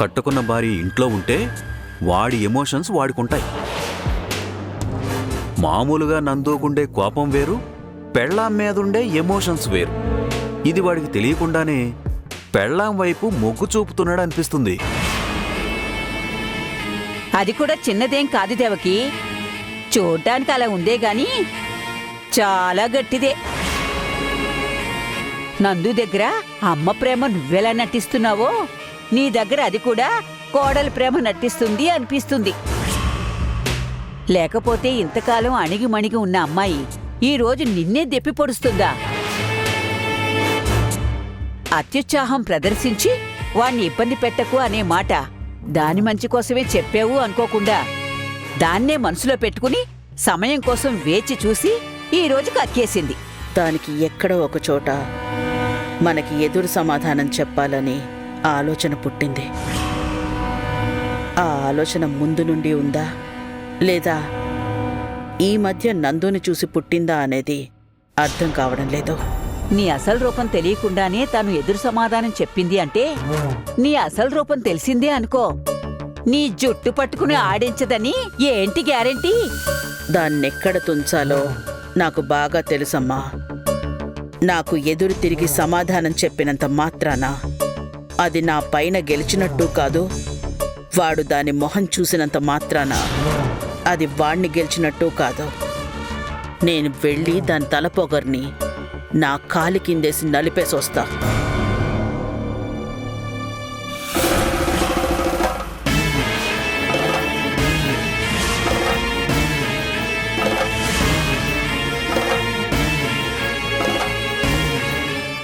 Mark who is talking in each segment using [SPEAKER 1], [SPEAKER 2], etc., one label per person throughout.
[SPEAKER 1] కట్టుకున్న భార్య ఇంట్లో ఉంటే వాడి ఎమోషన్స్ వాడికుంటాయి. మామూలుగా నందూకుండే కోపం వేరు, పెళ్ళాం మీదుండే ఎమోషన్స్ వేరు. ఇది వాడికి తెలియకుండానే పెళ్ళాం వైపు మొగ్గు చూపుతున్నాడు అనిపిస్తుంది.
[SPEAKER 2] అది కూడా చిన్నదేం కాదు దేవకి. చూడ్డానికి అలా ఉందే గాని చాలా గట్టిదే. నందు దగ్గర అమ్మ ప్రేమ నువ్వెలా నటిస్తున్నావో నీ దగ్గర అది కూడా కోడలి ప్రేమ నటిస్తుంది అనిపిస్తుంది. లేకపోతే ఇంతకాలం అణిగిమణిగి ఉన్న అమ్మాయి ఈ రోజు నిన్నే దెప్పి పొడుస్తుందా? అత్యుత్సాహం ప్రదర్శించి వాణ్ణి ఇబ్బంది పెట్టకు అనే మాట దాని మంచి కోసమే చెప్పావు అనుకోకుండా దాన్నే మనసులో పెట్టుకుని సమయం కోసం వేచి చూసి ఈ రోజు కక్కేసింది.
[SPEAKER 3] దానికి ఎక్కడో ఒక చోట మనకి ఎదురు సమాధానం చెప్పాలని ఆలోచన పుట్టింది. ఆ ఆలోచన ముందు నుండి ఉందా లేదా ఈ మధ్య నందుని చూసి పుట్టిందా అనేది అర్థం కావడం లేదు.
[SPEAKER 2] నీ అసలు రూపం తెలియకుండానే తను ఎదురు సమాధానం చెప్పింది అంటే నీ అసలు రూపం తెలిసిందే అనుకో. నీ జుట్టు పట్టుకుని ఆడించదని ఏంటి గ్యారెంటీ?
[SPEAKER 3] దాన్నెక్కడ తుంచాలో నాకు బాగా తెలుసమ్మా. నాకు ఎదురు తిరిగి సమాధానం చెప్పినంత మాత్రాన అది నా పైన గెలిచినట్టు కాదు, వాడు దాని మొహం చూసినంత మాత్రాన అది వాణ్ణి గెలిచినట్టు కాదు. నేను వెళ్ళి దాని తలపొగర్ని నా కాలి కిందేసి నలిపేసొస్తా.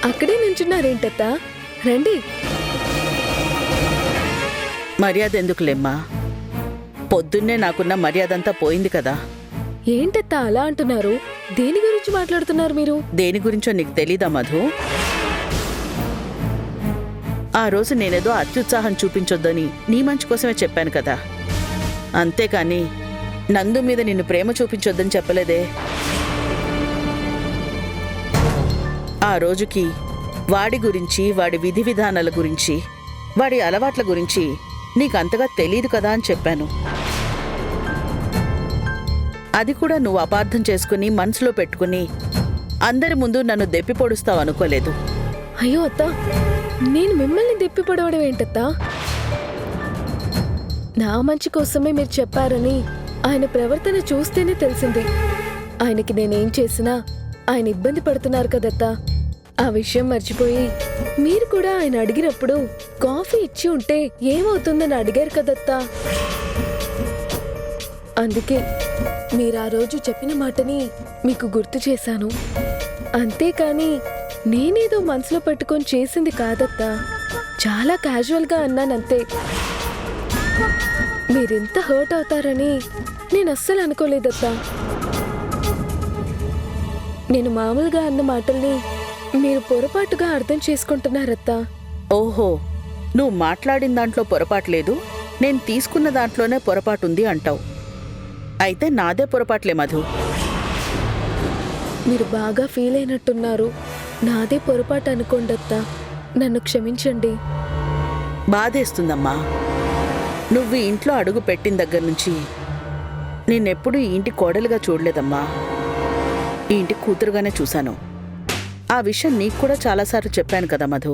[SPEAKER 4] అక్కడే నుంచున్నారేంటత్తా? రండి.
[SPEAKER 3] మర్యాద ఎందుకులేమ్మా, పొద్దున్నే నాకున్న మర్యాదంతా పోయింది కదా.
[SPEAKER 4] ఏంటత్తా అలా అంటున్నారు? దేని గురించి మాట్లాడుతున్నారు మీరు?
[SPEAKER 3] దేని గురించో నీకు తెలీదా మధు? ఆ రోజు నేనేదో అత్యుత్సాహం చూపించొద్దని నీ మంచి కోసమే చెప్పాను కదా, అంతేకాని నందు మీద నిన్ను ప్రేమ చూపించొద్దని చెప్పలేదే. ఆ రోజుకి వాడి గురించి, వాడి విధి విధానాల గురించి, వాడి అలవాట్ల గురించి నీకంతగా తెలీదు కదా అని చెప్పాను. అది కూడా నువ్వు అపార్థం చేసుకుని మనసులో పెట్టుకుని అందరి ముందు నన్ను దెప్పి పొడుస్తావు అనుకోలేదు.
[SPEAKER 4] అయ్యో అత్తా, నేను మిమ్మల్ని దెప్పి పడవడం ఏంటత్తా? నా మంచి కోసమే మీరు చెప్పారని ఆయన ప్రవర్తన చూస్తేనే తెలిసింది. ఆయనకి నేనేం చేసినా ఆయన ఇబ్బంది పడుతున్నారు కదత్తా. ఆ విషయం మర్చిపోయి మీరు కూడా ఆయన అడిగినప్పుడు కాఫీ ఇచ్చి ఉంటే ఏమవుతుందని అడిగారు కదత్తా. అందుకే మీరు ఆ రోజు చెప్పిన మాటని మీకు గుర్తు చేశాను. అంతేకాని నేనేదో మనసులో పెట్టుకొని చేసింది కాదత్తా. చాలా క్యాజువల్గా అన్నానంతే. మీరింత హర్ట్ అవుతారని నేను అస్సలు అనుకోలేదత్తా. నేను మామూలుగా అన్న మాటల్ని మీరు పొరపాటుగా అర్థం చేసుకుంటున్నారత్తా.
[SPEAKER 3] ఓహో, నువ్వు మాట్లాడిన దాంట్లో పొరపాటు లేదు, నేను తీసుకున్న దాంట్లోనే పొరపాటుంది అంటావు. అయితే నాదే పొరపాట్లే మధు.
[SPEAKER 4] మీరు బాగా ఫీల్ అయినట్టున్నారు. నాదే పొరపాటు అనుకోండత్తా. నన్ను క్షమించండి.
[SPEAKER 3] బాధేస్తుందమ్మా. నువ్వు ఈ ఇంట్లో అడుగు పెట్టిన దగ్గర నుంచి నేనెప్పుడూ ఈ ఇంటి కోడలుగా చూడలేదమ్మా. ఈ ఇంటి కూతురుగానే చూశాను. ఆ విషయం నీకు కూడా చాలాసార్లు చెప్పాను కదా మధు.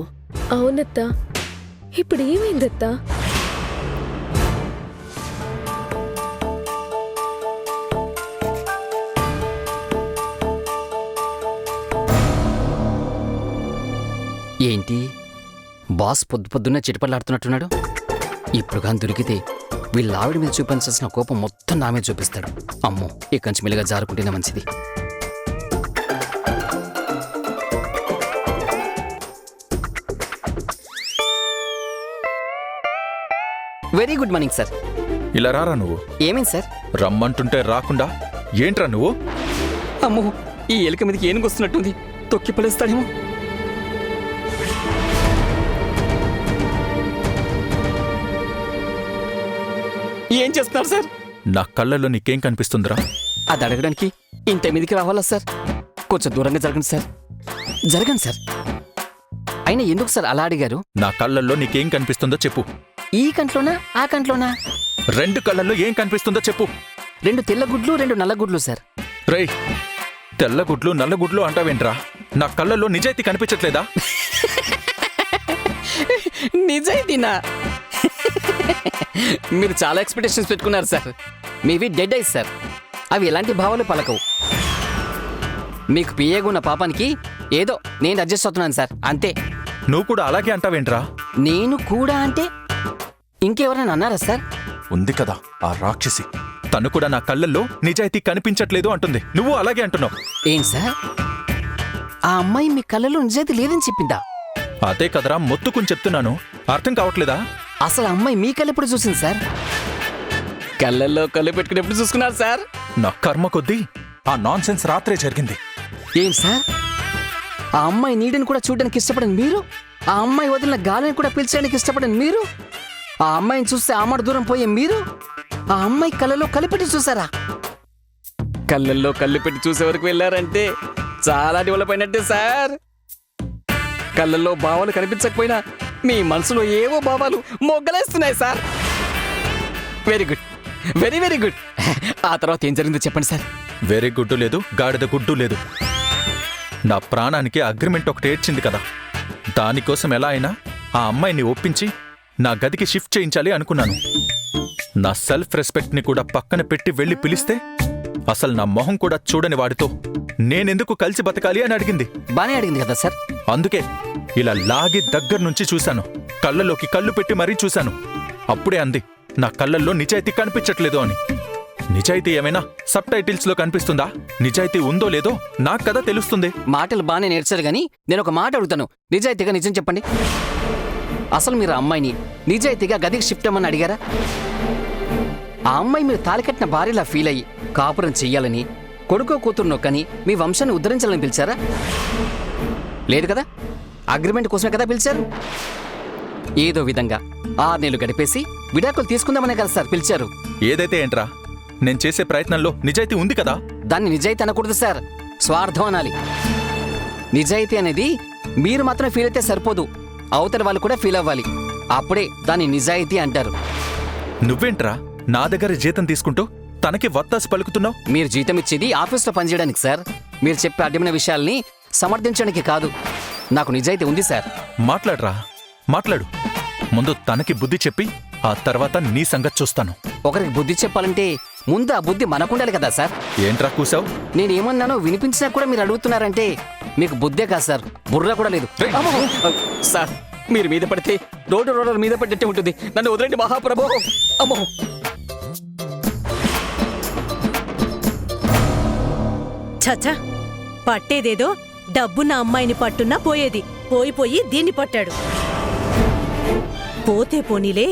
[SPEAKER 4] అవునత్తా. ఇప్పుడు ఏమైందత్తా?
[SPEAKER 5] ఏంటి బాస్ పొద్దున్నే చిటపట్లాడుతున్నట్టున్నాడు? ఇప్పుడు కానీ దొరికితే వీళ్ళ ఆవిడ మీద చూపించాల్సిన కోపం మొత్తం నా మీద చూపిస్తాడు. అమ్మో, ఇక్కడి నుంచి మెల్లిగా జారుకుంటేనే మంచిది. Very good morning sir.
[SPEAKER 6] ఇలా రారా నువ్వు.
[SPEAKER 5] ఏమైంది సార్?
[SPEAKER 6] రమ్మంటుంటే రాకుండా ఏంట్రా నువ్వు?
[SPEAKER 5] అమ్మో, ఈ ఎలుక మీదకి ఏనుగు వస్తున్నట్టుంది. తొక్కి పడేస్తాడేమో. ఏం చేస్తున్నారు సార్?
[SPEAKER 6] నా కళ్ళల్లో నీకేం కనిపిస్తుందిరా?
[SPEAKER 5] అది అడగడానికి ఇంత మీదకి రావాలా సార్? కొంచెం దూరంగా జరగండి సార్. జరగండి సార్. అయినా ఎందుకు సార్ అలా అడిగారు?
[SPEAKER 6] నా కళ్ళల్లో నీకేం కనిపిస్తుందో చెప్పు.
[SPEAKER 5] ఈ కంట్లోనా ఆ కంట్లోనా?
[SPEAKER 6] 2 కళ్ళల్లో ఏం కనిపిస్తుందో చెప్పు.
[SPEAKER 5] 2 తెల్లగుడ్లు 2 నల్లగుడ్లు సార్.
[SPEAKER 6] రేయ్, తెల్లగుడ్లు నల్లగుడ్లు అంటావేంట్రా? నా కళ్ళల్లో నిజాయితీ కనిపించట్లేదా?
[SPEAKER 5] నిజాయితీనా? మీరు చాలా ఎక్స్పెక్టేషన్స్ పెట్టుకున్నారు సార్. మీవి డెడ్ ఐస్ సార్. అవి ఎలాంటి భావాలు పలకవు. మీకు పిఏగా ఉన్న పాపానికి ఏదో నేను అడ్జస్ట్ అవుతున్నాను సార్, అంతే.
[SPEAKER 6] నువ్వు కూడా అలాగే అంటావేంట్రా?
[SPEAKER 5] నేను కూడా అంటే ఇంకెవరైనా అన్నారా సార్?
[SPEAKER 6] ఉంది కదా ఆ రాక్షసి, తను కూడా నా కళ్ళల్లో నిజాయితీ కనిపించట్లేదు అంటుంది. నువ్వు అలాగే అంటున్నావు.
[SPEAKER 5] ఏం సార్, ఆ అమ్మాయి మీ కళ్ళలో నిజాయితీ లేదని చెప్పిందా?
[SPEAKER 6] అదే కదరా మొత్తుకుని చెప్తున్నాను, అర్థం కావట్లేదా?
[SPEAKER 5] అసలు ఆ అమ్మాయి మీ కళ్ళు ఎప్పుడు చూసింది సార్? కళ్ళల్లో కళ్ళు పెట్టుకుని ఎప్పుడు చూసుకున్నారు సార్?
[SPEAKER 6] నా కర్మ కొద్దీ ఆ నాన్సెన్స్ రాత్రే జరిగింది.
[SPEAKER 5] ఏం సార్, ఆ అమ్మాయి నీడని కూడా చూడడానికి ఇష్టపడని మీరు, ఆ అమ్మాయి వదిలిన గాలిని కూడా పిలిచడానికి ఇష్టపడని మీరు, ఆ అమ్మాయిని చూస్తే ఆమడ దూరం పోయే మీరు, ఆ అమ్మాయి కళ్ళలో కలిపెట్టి చూసారా? కళ్ళల్లో కళ్ళు పెట్టి చూసే వరకు వెళ్ళారంటే చాలా డెవలప్ అయినట్టే సార్. కళ్ళల్లో భావాలు కనిపించకపోయినా మీ మనసులో ఏవో భావాలు మొగ్గలేస్తున్నాయి sir. Very good, very very good. ఆ తర్వాత ఏం జరిగిందో చెప్పండి సార్.
[SPEAKER 6] వేరే గుడ్డు లేదు, గాడిద గుడ్డు లేదు. నా ప్రాణానికి అగ్రిమెంట్ ఒకటి ఏడ్చింది కదా, దానికోసం ఎలా అయినా ఆ అమ్మాయిని ఒప్పించి నా గదికి షిఫ్ట్ చేయించాలి అనుకున్నాను. నా సెల్ఫ్ రెస్పెక్ట్ని కూడా పక్కన పెట్టి వెళ్ళి పిలిస్తే అసలు నా మొహం కూడా చూడని వాడితో నేనెందుకు కలిసి బతకాలి అని అడిగింది.
[SPEAKER 5] బానే అడిగింది కదా సార్.
[SPEAKER 6] అందుకే ఇలా లాగి దగ్గర నుంచి చూశాను, కళ్ళలోకి కళ్ళు పెట్టి మరీ చూశాను. అప్పుడే అంది నా కళ్ళల్లో నిజాయితీ కనిపించట్లేదు అని. నిజాయితీ ఏమైనా సబ్ టైటిల్స్ లో కనిపిస్తుందా? నిజాయితీ ఉందో లేదో నాకు కదా తెలుస్తుంది.
[SPEAKER 5] మాటలు బానే నేర్చారు గాని నేను ఒక మాట అడుగుతాను, నిజాయితీగా నిజం చెప్పండి. అసలు మీరు ఆ అమ్మాయిని నిజాయితీగా గదికి షిఫ్ట్ అవ్వమని అడిగారా? ఆ అమ్మాయి మీరు తాలికట్టిన భార్యలా ఫీల్ అయ్యి కాపురం చెయ్యాలని, కొడుకో కూతురునో కని మీ వంశాన్ని ఉద్ధరించాలని పిలిచారా? లేదు కదా, అగ్రిమెంట్ కోసమే కదా పిలిచారు. ఏదో విధంగా 6 నెలలు గడిపేసి విడాకులు తీసుకుందామనే కదా సార్ పిలిచారు.
[SPEAKER 6] ఏదైతే ఏంట్రా, నేను చేసే ప్రయత్నంలో నిజాయితీ ఉంది కదా.
[SPEAKER 5] దాన్ని నిజాయితీ అనకూడదు సార్, స్వార్థం అనాలి. నిజాయితీ అనేది మీరు మాత్రం ఫీల్ అయితే సరిపోదు, అవతల వాళ్ళు కూడా ఫీల్ అవ్వాలి. అప్పుడే దాన్ని నిజాయితీ అంటారు.
[SPEAKER 6] నువ్వేంట్రా నా దగ్గర జీతం తీసుకుంటూ తనకి వత్తాసు పలుకుతున్నావు?
[SPEAKER 5] మీరు జీతం ఇచ్చేది ఆఫీస్లో పనిచేయడానికి సార్, మీరు చెప్పే అడ్డమైన విషయాల్ని సమర్థించడానికి కాదు. నాకు నిజాయితీ ఉంది సార్.
[SPEAKER 6] మాట్లాడరా, మాట్లాడు. ముందు తనకి బుద్ధి చెప్పి ఆ తర్వాత నీ సంగతి చూస్తాను.
[SPEAKER 5] ఒకరికి బుద్ధి చెప్పాలంటే ముందు ఆ బుద్ధి మనకుండాలి కదా సార్.
[SPEAKER 6] ఏంట్రా కూసావు?
[SPEAKER 5] నేనేమన్నానో వినిపించినా కూడా మీరు అడుగుతున్నారంటే మీకు బుద్ధే కాదు సార్, బుర్ర కూడా లేదు. అమ్మో! సార్, మీరు మీద పడితే రోడ్డు మీద పడ్డట్టే ఉంటుంది. నన్ను వదిలేండి మహాప్రభు. అమ్మో!
[SPEAKER 7] చచ్చా, పట్టేదేదో డబ్బున్న అమ్మాయిని పట్టున్నా పోయేది, పోయి దీన్ని పట్టాడు. పోతే పోనీలే,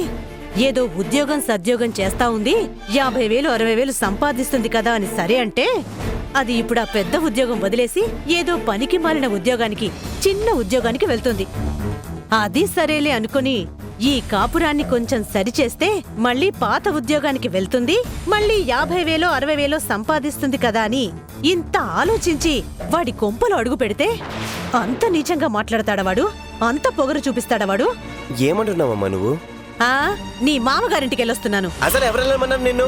[SPEAKER 7] ఏదో ఉద్యోగం సద్యోగం చేస్తా ఉంది, 50,000 60,000 సంపాదిస్తుంది కదా అని సరే అంటే, అది ఇప్పుడు ఆ పెద్ద ఉద్యోగం వదిలేసి ఏదో పనికి మాలిన ఉద్యోగానికి, చిన్న ఉద్యోగానికి వెళ్తుంది. అది సరేలే అనుకుని ఈ కాపురాన్ని కొంచెం సరిచేస్తే మళ్ళీ పాత ఉద్యోగానికి వెళ్తుంది, మళ్ళీ 50,000 60,000 సంపాదిస్తుంది కదా అని ఇంత ఆలోచించి వాడి కొంపలో అడుగు పెడితే అంత నీచంగా మాట్లాడతాడవాడు, అంత పొగరు చూపిస్తాడవాడు.
[SPEAKER 8] ఏమంటున్నావమ్మా నువ్వు?
[SPEAKER 7] నీ మామగారింటికి వెళ్ళొస్తున్నాను.
[SPEAKER 8] అసలు ఎవరెళ్ళమన్నారు నిన్ను?